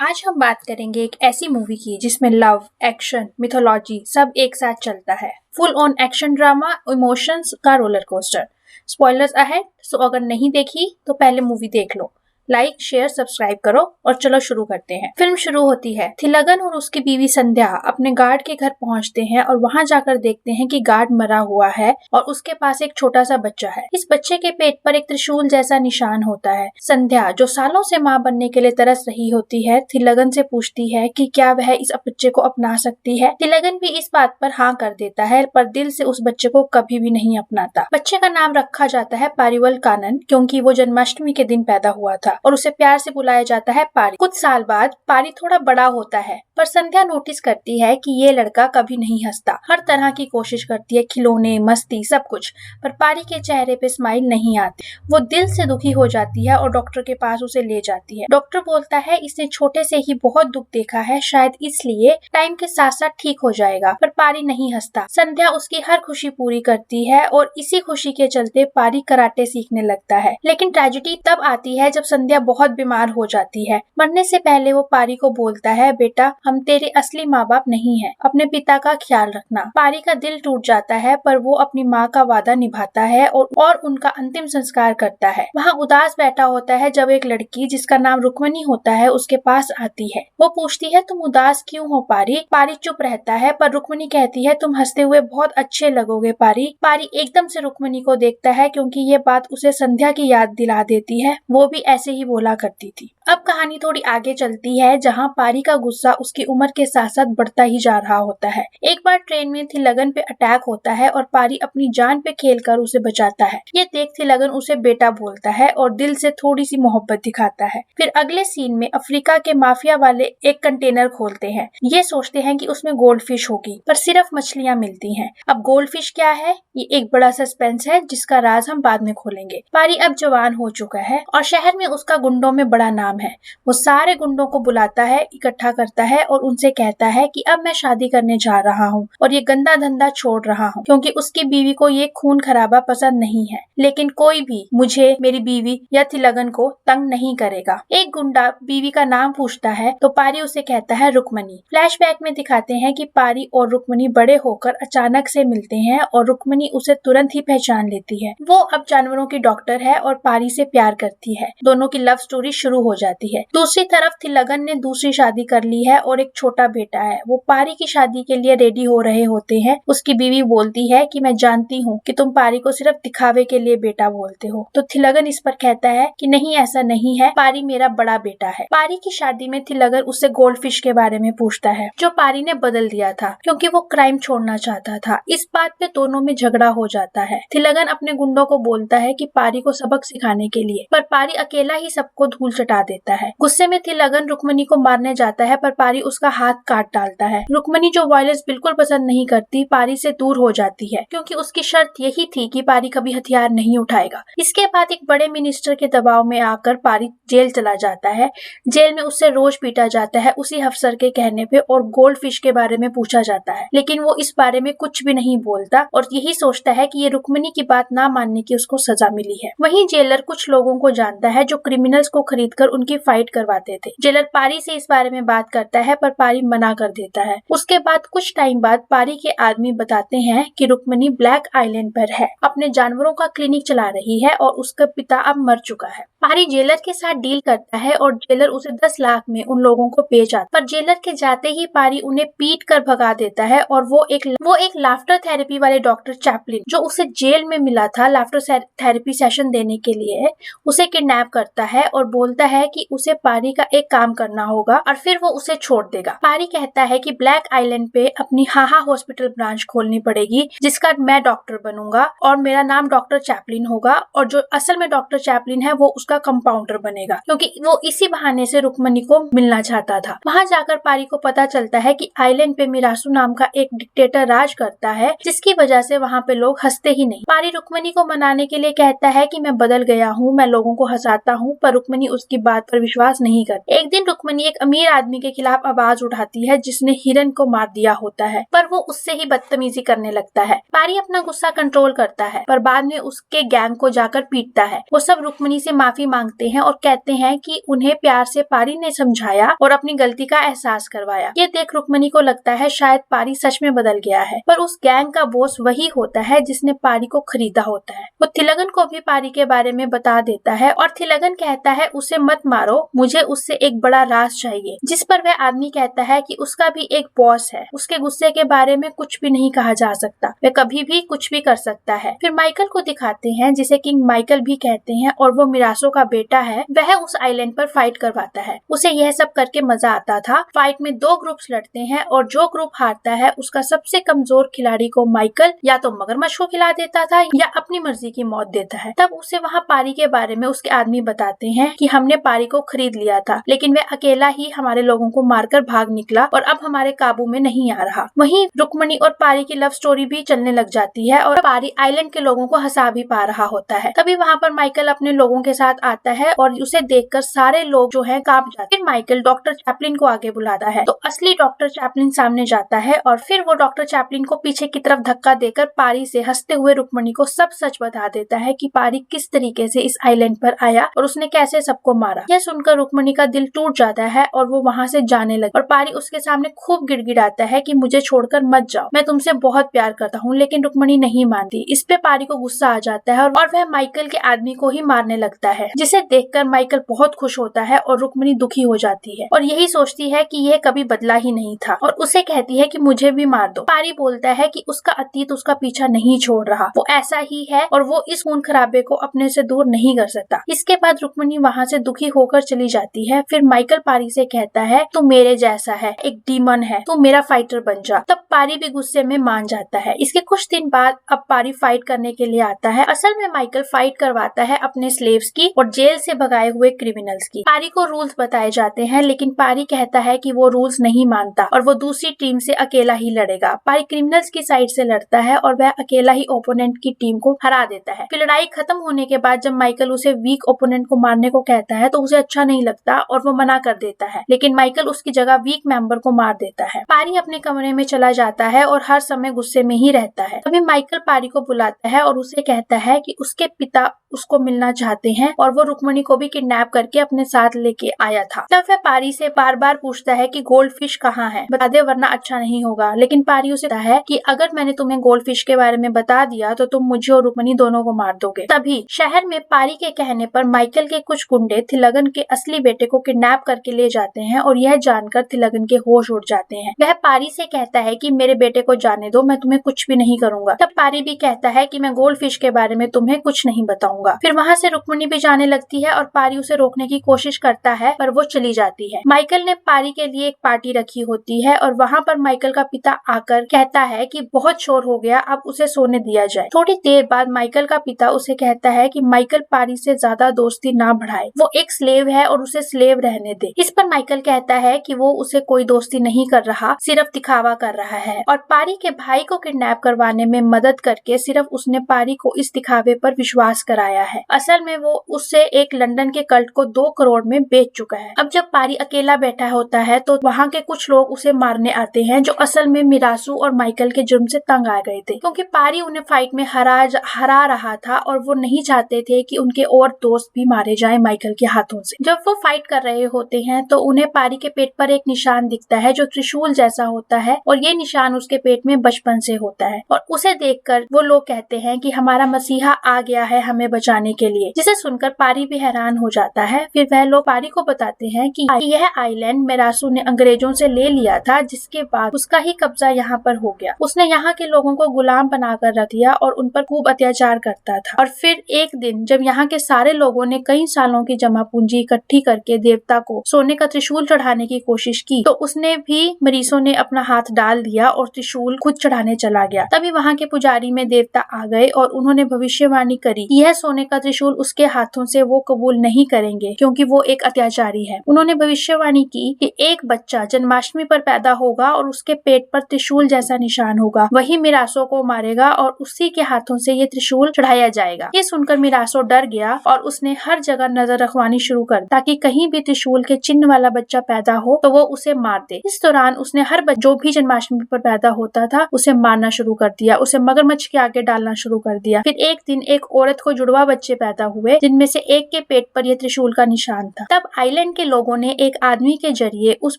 आज हम बात करेंगे एक ऐसी मूवी की जिसमें लव, एक्शन, मिथोलॉजी सब एक साथ चलता है। Full on action drama, emotions का रोलर कोस्टर। स्पॉयलर्स अहेड, सो अगर नहीं देखी तो पहले मूवी देख लो। लाइक, शेयर, सब्सक्राइब करो और चलो शुरू करते हैं। फिल्म शुरू होती है। थिलगन और उसकी बीवी संध्या अपने गार्ड के घर पहुंचते हैं और वहां जाकर देखते हैं कि गार्ड मरा हुआ है और उसके पास एक छोटा सा बच्चा है। इस बच्चे के पेट पर एक त्रिशूल जैसा निशान होता है। संध्या, जो सालों से माँ बनने के लिए तरस रही होती है, थिलगन से पूछती है कि क्या वह इस बच्चे को अपना सकती है। थिलगन भी इस बात पर हाँ कर देता है, पर दिल से उस बच्चे को कभी भी नहीं अपनाता। बच्चे का नाम रखा जाता है पारिवल कानन, क्योंकि वो जन्माष्टमी के दिन पैदा हुआ था और उसे प्यार से बुलाया जाता है पारी। कुछ साल बाद पारी थोड़ा बड़ा होता है, पर संध्या नोटिस करती है कि ये लड़का कभी नहीं हंसता। हर तरह की कोशिश करती है, खिलौने, मस्ती, सब कुछ, पर पारी के चेहरे पे स्माइल नहीं आती। वो दिल से दुखी हो जाती है और डॉक्टर के पास उसे ले जाती है। डॉक्टर बोलता है इसने छोटे से ही बहुत दुख देखा है, शायद इसलिए टाइम के साथ साथ ठीक हो जाएगा। पर पारी नहीं हंसता। संध्या उसकी हर खुशी पूरी करती है और इसी खुशी के चलते पारी कराटे सीखने लगता है। लेकिन ट्रेजेडी तब आती है जब संध्या बहुत बीमार हो जाती है। मरने से पहले वो पारी को बोलता है, बेटा हम तेरे असली माँ बाप नहीं है, अपने पिता का ख्याल रखना। पारी का दिल टूट जाता है, पर वो अपनी माँ का वादा निभाता है और उनका अंतिम संस्कार करता है। वहाँ उदास बैठा होता है जब एक लड़की जिसका नाम रुक्मणी होता है उसके पास आती है। वो पूछती है तुम उदास क्यों हो पारी? पारी चुप रहता है, पर रुक्मणी कहती है तुम हंसते हुए बहुत अच्छे लगोगे पारी। पारी एकदम से रुक्मणी को देखता है, क्योंकि ये बात उसे संध्या की याद दिला देती है। वो भी ऐसे ही बोला करती थी। अब कहानी थोड़ी आगे चलती है, जहाँ पारी का गुस्सा उसकी उम्र के साथ साथ बढ़ता ही जा रहा होता है। एक बार ट्रेन में थिलगन पे अटैक होता है और पारी अपनी जान पे खेलकर उसे बचाता है। ये देख थिलगन उसे बेटा बोलता है और दिल से थोड़ी सी मोहब्बत दिखाता है। फिर अगले सीन में अफ्रीका के माफिया वाले एक कंटेनर खोलते हैं। ये सोचते हैं कि उसमें गोल्ड फिश होगी, पर सिर्फ मछलियाँ मिलती हैं। अब गोल्ड फिश क्या है, ये एक बड़ा सस्पेंस है जिसका राज हम बाद में खोलेंगे। पारी अब जवान हो चुका है और शहर में उसका गुंडों में बड़ा नाम है। वो सारे गुंडों को बुलाता है, इकट्ठा करता है और उनसे कहता है कि अब मैं शादी करने जा रहा हूँ और ये गंदा धंधा छोड़ रहा हूँ, क्योंकि उसकी बीवी को ये खून खराबा पसंद नहीं है। लेकिन कोई भी मुझे, मेरी बीवी या थिलगन को तंग नहीं करेगा। एक गुंडा बीवी का नाम पूछता है तो पारी उसे कहता है रुक्मणी। फ्लैशबैक में दिखाते हैं कि पारी और रुक्मणी बड़े होकर अचानक से मिलते हैं और रुक्मणी उसे तुरंत ही पहचान लेती है। वो अब जानवरों की डॉक्टर है और पारी से प्यार करती है। दोनों की लव स्टोरी शुरू हो जाती है। दूसरी तरफ थिलगन ने दूसरी शादी कर ली है और एक छोटा बेटा है। वो पारी की शादी के लिए रेडी हो रहे होते हैं। उसकी बीवी बोलती है कि मैं जानती हूँ कि तुम पारी को सिर्फ दिखावे के लिए बेटा बोलते हो। तो थिलगन इस पर कहता है कि नहीं, ऐसा नहीं है, पारी मेरा बड़ा बेटा है। पारी की शादी में थिलगन उससे गोल्ड फिश के बारे में पूछता है, जो पारी ने बदल दिया था क्योंकि वो क्राइम छोड़ना चाहता था। इस बात पे दोनों में झगड़ा हो जाता है। थिलगन अपने गुंडों को बोलता है कि पारी को सबक सिखाने के लिए, पर पारी अकेला ही सबको धूल चटा देता है। गुस्से में थिलगन रुक्मणी को मारने जाता है, पर पारी उसका हाथ काट डालता है। रुक्मणी, जो वायलेंस बिल्कुल पसंद नहीं करती, पारी से दूर हो जाती है, क्योंकि उसकी शर्त यही थी कि पारी कभी हथियार नहीं उठाएगा। इसके बाद एक बड़े मिनिस्टर के दबाव में आकर पारी जेल चला जाता है। जेल में उससे रोज पीटा जाता है उसी अफसर के कहने पे, और गोल्ड फिश के बारे में पूछा जाता है, लेकिन वो इस बारे में कुछ भी नहीं बोलता और यही सोचता है कि ये रुक्मणी की बात ना मानने की उसको सजा मिली है। वहीं जेलर कुछ लोगों को जानता है जो क्रिमिनल्स को खरीदकर उनकी फाइट करवाते थे। जेलर पारी से इस बारे में बात करता है, पर पारी मना कर देता है। उसके बाद कुछ टाइम बाद पारी के आदमी बताते हैं कि रुक्मणी ब्लैक आइलैंड पर है, अपने जानवरों का क्लिनिक चला रही है और उसका पिता अब मर चुका है। पारी जेलर के साथ डील करता है और जेलर उसे 10 लाख में उन लोगों को बेच आता, पर जेलर के जाते ही पारी उन्हें पीट कर भगा देता है और वो एक लाफ्टर थेरेपी वाले डॉक्टर चैपलिन, जो उसे जेल में मिला था लाफ्टर थेरेपी सेशन देने के लिए, उसे किडनैप करता है और बोलता है कि उसे पारी का एक काम करना होगा और फिर वो उसे छोड़ देगा। पारी कहता है कि ब्लैक आइलैंड पे अपनी हाहा हॉस्पिटल ब्रांच खोलनी पड़ेगी, जिसका मैं डॉक्टर बनूंगा और मेरा नाम डॉक्टर चैपलिन होगा, और जो असल में डॉक्टर चैपलिन है वो उसका कंपाउंडर बनेगा, क्योंकि वो इसी बहाने से रुक्मणी को मिलना चाहता था। वहाँ जाकर पारी को पता चलता है कि आइलैंड पे मिरासू नाम का एक डिक्टेटर राज करता है, जिसकी वजह से वहाँ पे लोग हंसते ही नहीं। पारी रुक्मणी को मनाने के लिए कहता है कि मैं बदल गया हूँ, मैं लोगों को हंसाता हूँ, पर रुक्मिणी उसकी बात पर विश्वास नहीं करती। एक दिन रुक्मिणी एक अमीर आदमी के खिलाफ आवाज उठाती है जिसने हिरन को मार दिया होता है, पर वो उससे ही बदतमीजी करने लगता है। पारी अपना गुस्सा कंट्रोल करता है, पर बाद में उसके गैंग को जाकर पीटता है। वो सब रुक्मिणी से माफी मांगते हैं और कहते हैं कि उन्हें प्यार से पारी ने समझाया और अपनी गलती का एहसास करवाया। ये देख रुक्मिणी को लगता है शायद पारी सच में बदल गया है, पर उस गैंग का बॉस वही होता है जिसने पारी को खरीदा होता है। वो थिलगन को भी पारी के बारे में बता देता है और थिलगन कहता है उसे मत मारो, मुझे उससे एक बड़ा राज चाहिए। जिस पर वह आदमी कहता है कि उसका भी एक बॉस है, उसके गुस्से के बारे में कुछ भी नहीं कहा जा सकता, वह कभी भी कुछ भी कर सकता है। फिर माइकल को दिखाते हैं जिसे किंग माइकल भी कहते हैं और वो मिरासो का बेटा है। वह उस आइलैंड पर फाइट करवाता है। उसे यह सब करके मजा आता था। फाइट में 2 ग्रुप्स लड़ते हैं और जो ग्रुप हारता है उसका सबसे कमजोर खिलाड़ी को माइकल या तो मगरमच्छ को खिला देता था या अपनी मर्जी की मौत देता है। तब उसे वहाँ पारी के बारे में उसके आदमी बताते हैं कि हमने पारी को खरीद लिया था, लेकिन वह अकेला ही हमारे लोगों को मारकर भाग निकला और अब हमारे काबू में नहीं आ रहा। वहीं रुक्मिणी और पारी की लव स्टोरी भी चलने लग जाती है और पारी आइलैंड के लोगों को हंसा भी पा रहा होता है। तभी वहाँ पर माइकल अपने लोगों के साथ आता है और उसे देखकर सारे लोग जो हैं कांप जाते हैं। फिर माइकल डॉक्टर चैपलिन को आगे बुलाता है तो असली डॉक्टर चैपलिन सामने जाता है और फिर वो डॉक्टर चैपलिन को पीछे की तरफ धक्का देकर पारी से हंसते हुए रुक्मिणी को सब सच बता देता है कि पारी किस तरीके से इस आइलैंड पर आया और उसने कैसे सबको मारा। यह सुनकर रुक्मिणी का दिल टूट जाता है और वो वहाँ से जाने लगी और पारी उसके सामने खूब गिड़गिड़ाता है कि मुझे छोड़कर मत जाओ, मैं तुमसे बहुत प्यार करता हूँ। लेकिन रुक्मिणी नहीं मानती। इस पे पारी को गुस्सा आ जाता है और वह माइकल के आदमी को ही मारने लगता है, जिसे देखकर माइकल बहुत खुश होता है और रुक्मिणी दुखी हो जाती है और यही सोचती है कि यह कभी बदला ही नहीं था और उसे कहती है कि मुझे भी मार दो। पारी बोलता है कि उसका अतीत उसका पीछा नहीं छोड़ रहा, वो ऐसा ही है और वो इस खून खराबे को अपने से दूर नहीं कर सकता। इसके बाद रुक्मिणी वहाँ से दुखी होकर चली जाती है। फिर माइकल पारी से कहता है तू मेरे जैसा है, एक डीमन है, तू मेरा फाइटर बन जा। तब पारी भी गुस्से में मान जाता है। इसके कुछ दिन बाद अब पारी फाइट करने के लिए आता है। असल में माइकल फाइट करवाता है अपने स्लेव्स की और जेल से भगाए हुए क्रिमिनल्स की। पारी को रूल्स बताए जाते हैं, लेकिन पारी कहता है कि वो रूल्स नहीं मानता और वो दूसरी टीम से अकेला ही लड़ेगा। पारी क्रिमिनल्स की साइड से लड़ता है और वह अकेला ही ओपोनेंट की टीम को हरा देता है। फिर लड़ाई खत्म होने के बाद जब माइकल उसे वीक ओपोनेंट को मारने को कहता है तो उसे अच्छा नहीं लगता और वो मना कर देता है, लेकिन माइकल उसकी जगह वीक मेंबर को मार देता है। पारी अपने कमरे में चला जाता है और हर समय गुस्से में ही रहता है। तभी माइकल पारी को बुलाता है और उसे कहता है कि उसके पिता उसको मिलना चाहते हैं और वो रुक्मिणी को भी किडनैप करके अपने साथ लेके आया था। तब वह पारी से बार बार पूछता है कि गोल्ड फिश कहाँ है, बता दे वरना अच्छा नहीं होगा। लेकिन पारी उसे कहता है कि अगर मैंने तुम्हें गोल्ड फिश के बारे में बता दिया तो तुम मुझे और रुक्मिणी दोनों को मार दोगे। तभी शहर में पारी के कहने पर माइकल के कुछ गुंडे थिलगन के असली बेटे को किडनैप करके ले जाते हैं और यह जानकर थिलगन के होश उड़ जाते हैं। वह पारी से कहता है कि मेरे बेटे को जाने दो, मैं तुम्हें कुछ भी नहीं करूंगा। तब पारी भी कहता है कि मैं गोल्ड फिश के बारे में तुम्हें कुछ नहीं बताऊंगा। फिर वहाँ से रुक्मिणी भी जाने लगती है और पारी उसे रोकने की कोशिश करता है पर वो चली जाती है। माइकल ने पारी के लिए एक पार्टी रखी होती है और वहाँ पर माइकल का पिता आकर कहता है कि बहुत शोर हो गया, अब उसे सोने दिया जाए। थोड़ी देर बाद माइकल का पिता उसे कहता है कि माइकल पारी से ज्यादा दोस्ती ना बढ़ाए, वो एक स्लेव है और उसे स्लेव रहने दे। इस पर माइकल कहता है कि वो उसे कोई दोस्ती नहीं कर रहा, सिर्फ दिखावा कर रहा है और पारी के भाई को किडनैप करवाने में मदद करके सिर्फ उसने पारी को इस दिखावे पर विश्वास कराया है। असल में वो उससे एक लंदन के कल्ट को 2 करोड़ में बेच चुका है। अब जब पारी अकेला बैठा होता है तो वहाँ के कुछ लोग उसे मारने आते हैं, जो असल में मिरासू और माइकल के जुर्म से तंग आ गए थे, क्योंकि पारी उन्हें फाइट में हरा रहा था और वो नहीं चाहते थे कि उनके और दोस्त भी मारे जाएं माइकल के हाथों से। जब वो फाइट कर रहे होते हैं तो उन्हें पारी के पेट पर एक निशान दिखता है जो त्रिशूल जैसा होता है और ये निशान उसके पेट में बचपन से होता है और उसे देखकर वो लोग कहते हैं कि हमारा मसीहा आ गया है हमें बचाने के लिए, जिसे सुनकर पारी भी हैरान हो जाता है। फिर वह लोग पारी को बताते हैं कि यह आइलैंड मिरासू ने अंग्रेजों से ले लिया था, जिसके बाद उसका ही कब्जा यहाँ पर हो गया। उसने यहाँ के लोगों को गुलाम बनाकर रख दिया और उन पर खूब अत्याचार करता था। और फिर एक दिन जब यहाँ के सारे लोगों ने कई सालों की जमा पूंजी इकट्ठी करके देवता को सोने का त्रिशूल चढ़ाने की कोशिश की तो उसने भी मरीसों ने अपना हाथ डाल दिया और त्रिशूल खुद चढ़ाने चला गया। तभी वहाँ के पुजारी में देवता आ गए और उन्होंने भविष्यवाणी करी, यह सोने का त्रिशूल उसके हाथों से वो कबूल नहीं करेंगे क्योंकि वो एक अत्याचारी है। उन्होंने भविष्यवाणी की कि एक बच्चा जन्माष्टमी पर पैदा होगा और उसके पेट पर त्रिशूल जैसा निशान होगा, वही मिरासों को मारेगा और उसी के हाथों से ये त्रिशूल चढ़ाया जाएगा। ये सुनकर मिरासो डर गया और उसने हर हर जगह नजर रखवानी शुरू कर ताकि कहीं भी त्रिशूल के चिन्ह वाला बच्चा पैदा हो तो वो उसे मार दे। इस दौरान उसने हर जो भी जन्माष्टमी पर पैदा होता था उसे मारना शुरू कर दिया, उसे मगरमच्छ के आगे डालना शुरू कर दिया। फिर एक दिन एक औरत को जुड़वा बच्चे पैदा हुए जिनमें से एक के पेट पर यह त्रिशूल का निशान था। तब आइलैंड के लोगों ने एक आदमी के जरिए उस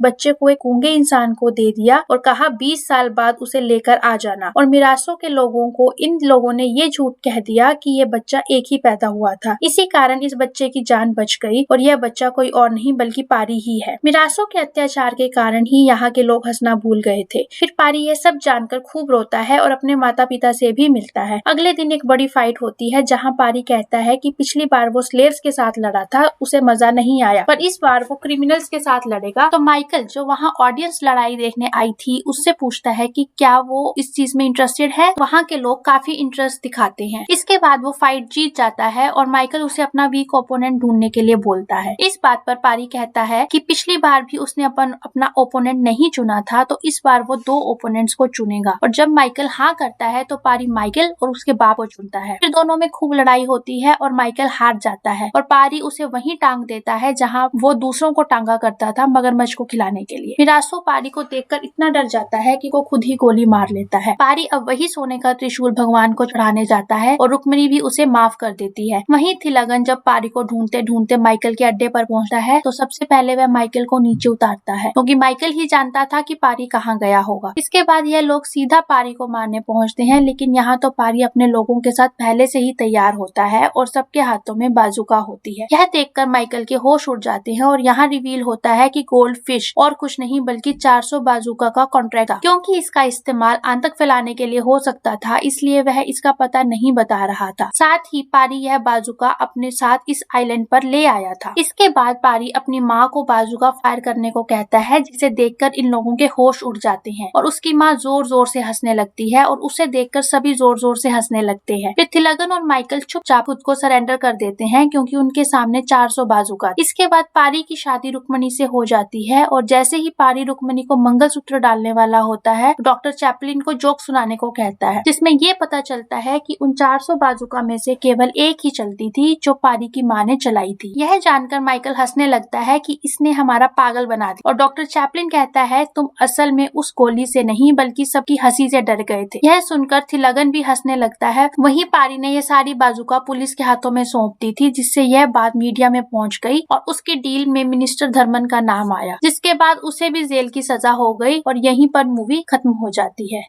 बच्चे को एक गूंगे इंसान को दे दिया और कहा 20 साल बाद उसे लेकर आ जाना। और मिरासो के लोगों को इन लोगों ने ये झूठ कह दिया कि ये बच्चा एक ही पैदा हुआ था। इसी कारण इस बच्चे की जान बच गई और यह बच्चा कोई और नहीं बल्कि पारी ही है। मिरासो के अत्याचार के कारण ही यहाँ के लोग हंसना भूल गए थे। फिर पारी ये सब जानकर खूब रोता है और अपने माता पिता से भी मिलता है। अगले दिन एक बड़ी फाइट होती है जहाँ पारी कहता है कि पिछली बार वो स्लेव्स के साथ लड़ा था, उसे मजा नहीं आया, पर इस बार वो क्रिमिनल्स के साथ लड़ेगा। तो माइकल जो वहाँ ऑडियंस लड़ाई देखने आई थी उससे पूछता है कि क्या वो इस चीज में इंटरेस्टेड है। वहाँ के लोग काफी इंटरेस्ट दिखाते हैं। इसके बाद वो फाइट जीत जाता है और माइकल उसे अपना वीक ओपोनेंट ढूंढने के लिए बोलता है। इस बात पर पारी कहता है कि पिछली बार भी उसने अपना ओपोनेंट नहीं चुना था, तो इस बार वो 2 ओपोनेंट्स को चुनेगा। और जब माइकल हाँ करता है तो पारी माइकल और उसके बाप को चुनता है। फिर दोनों में खूब लड़ाई होती है और माइकल हार जाता है और पारी उसे वहीं टांग देता है जहाँ वो दूसरों को टांगा करता था मगरमच्छ को खिलाने के लिए। मिरासो पारी को देखकर इतना डर जाता है कि वो खुद ही गोली मार लेता है। पारी अब वही सोने का त्रिशूल भगवान को चढ़ाने जाता है और रुक्मिणी भी उसे माफ कर देती है। वहीं थिलगन जब पारी को ढूंढते ढूंढते माइकल के अड्डे पर पहुंचता है तो सबसे पहले वह माइकल को नीचे उतारता है क्योंकि माइकल ही जानता था कि पारी कहाँ गया होगा। इसके बाद यह लोग सीधा पारी को मारने पहुंचते हैं, लेकिन यहाँ तो पारी अपने लोगों के साथ पहले से ही तैयार होता है और सबके हाथों में बाजूका होती है। यह देखकर माइकल के होश उड़ जाते हैं और यहाँ रिवील होता है कि गोल्ड फिश और कुछ नहीं बल्कि 400 बाजूका का कॉन्ट्रैक्ट था। क्योंकि इसका इस्तेमाल आतंक फैलाने के लिए हो सकता था, इसलिए वह इसका पता नहीं बता रहा था। साथ ही पारी यह बाजूका अपने साथ इस आइलैंड पर ले आया था। इसके बाद पारी अपनी माँ को बाजूका फायर करने को कहता है, जिसे देखकर इन लोगों के होश उड़ जाते हैं और उसकी माँ जोर जोर से हंसने लगती है और उसे देखकर सभी जोर जोर से हंसने लगते हैं। फिर थिलगन और माइकल चुपचाप खुद को सरेंडर कर देते हैं क्योंकि उनके सामने 400 बाजूका। इसके बाद पारी की शादी रुक्मिणी से हो जाती है और जैसे ही पारी रुक्मिणी को मंगलसूत्र डालने वाला होता है, डॉक्टर चैपलिन को जोक सुनाने को कहता है, जिसमें ये पता चलता है कि उन 400 बाजूका में से केवल एक ही चलती थी जो पारी की माँ ने चलाई थी। यह जानकर माइकल हंसने लगता है कि इसने हमारा पागल बना दिया और डॉक्टर चैपलिन कहता है तुम असल में उस गोली से नहीं बल्कि सबकी हंसी से डर गए थे। यह सुनकर थिलगन भी हंसने लगता है। वहीं पारी ने यह सारी बाजूका पुलिस के हाथों में सौंप दी थी, जिससे यह बात मीडिया में पहुंच गई और उसकी डील में मिनिस्टर धर्मन का नाम आया, जिसके बाद उसे भी जेल की सजा हो गई और यहीं पर मूवी खत्म हो जाती है।